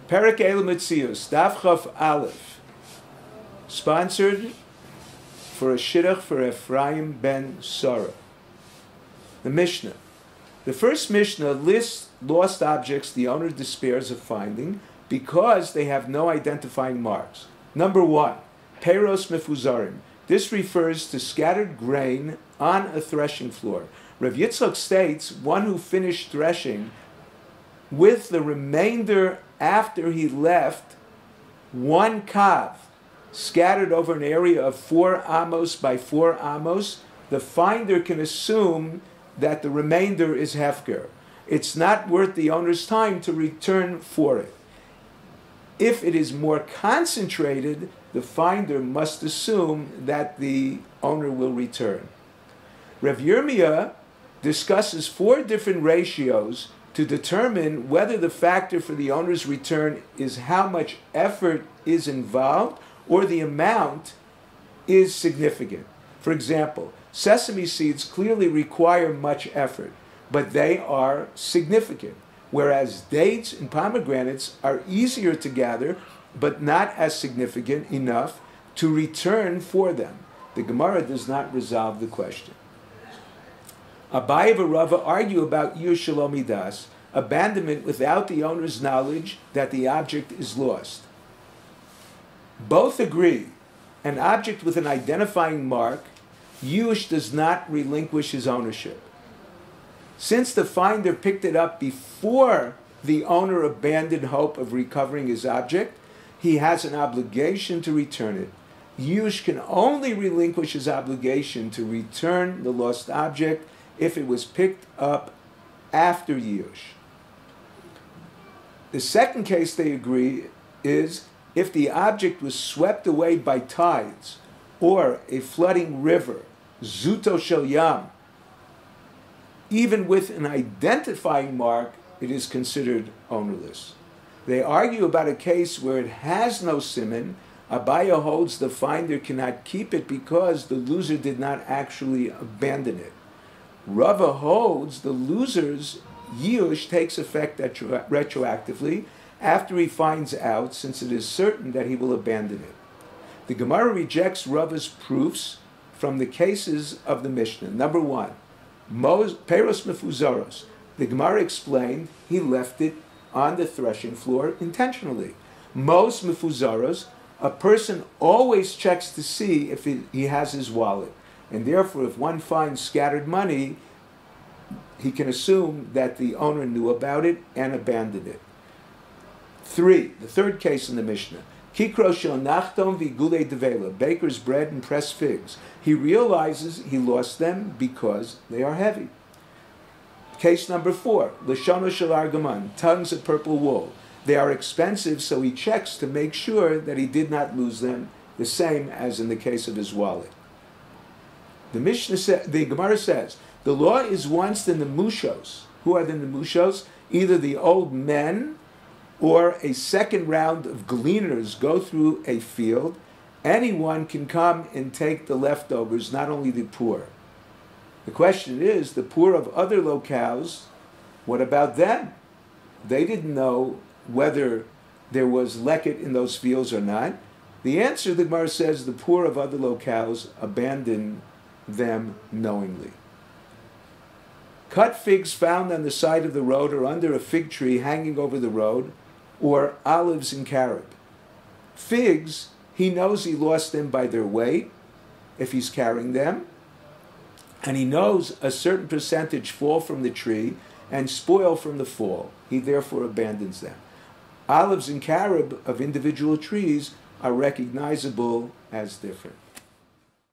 Perek Elu Metzius, Daf Chaf Aleph, sponsored for a shidduch for Ephraim ben Sora. The Mishnah. The first Mishnah lists lost objects the owner despairs of finding because they have no identifying marks. Number 1, Peiros Mefuzarim. This refers to scattered grain on a threshing floor. Rav Yitzchak states one who finished threshing with the remainder after he left 1 kav scattered over an area of 4 amos by 4 amos, the finder can assume that the remainder is hefker. It's not worth the owner's time to return for it. If it is more concentrated, the finder must assume that the owner will return. Rav Yirmiyah discusses 4 different ratios to determine whether the factor for the owner's return is how much effort is involved or the amount is significant. For example, sesame seeds clearly require much effort, but they are significant, whereas dates and pomegranates are easier to gather, but not as significant enough to return for them. The Gemara does not resolve the question. Abaye and Rava argue about Yur Shelo Midas, abandonment without the owner's knowledge that the object is lost. Both agree an object with an identifying mark, Yush does not relinquish his ownership. Since the finder picked it up before the owner abandoned hope of recovering his object, he has an obligation to return it. Yush can only relinquish his obligation to return the lost object if it was picked up after Yush. The second case they agree is if the object was swept away by tides or a flooding river, Zuto Shel Yam. Even with an identifying mark, it is considered ownerless. They argue about a case where it has no siman. Abaya holds the finder cannot keep it because the loser did not actually abandon it. Rava holds the loser's Yush takes effect retroactively after he finds out, since it is certain that he will abandon it. The Gemara rejects Rava's proofs from the cases of the Mishnah. Number 1, Peiros Mefuzaros. The Gemara explained he left it on the threshing floor intentionally. Mos Mefuzaros, a person always checks to see if he has his wallet. And therefore, if one finds scattered money, he can assume that the owner knew about it and abandoned it. 3, the third case in the Mishnah. Kikro shel nachtom v'igulei devela, baker's bread and pressed figs. He realizes he lost them because they are heavy. Case number 4, Lashono shel argaman, tongues of purple wool. They are expensive, so he checks to make sure that he did not lose them, the same as in the case of his wallet. The Gemara says, the law is once in the mushos. Who are the mushos? Either the old men or a second round of gleaners go through a field. Anyone can come and take the leftovers, not only the poor. The question is, the poor of other locales, what about them? They didn't know whether there was leket in those fields or not. The answer, the Gemara says, the poor of other locales abandon them knowingly. Cut figs found on the side of the road or under a fig tree hanging over the road, or olives in carob. Figs, he knows he lost them by their weight, if he's carrying them, and he knows a certain percentage fall from the tree and spoil from the fall. He therefore abandons them. Olives and carob of individual trees are recognizable as different.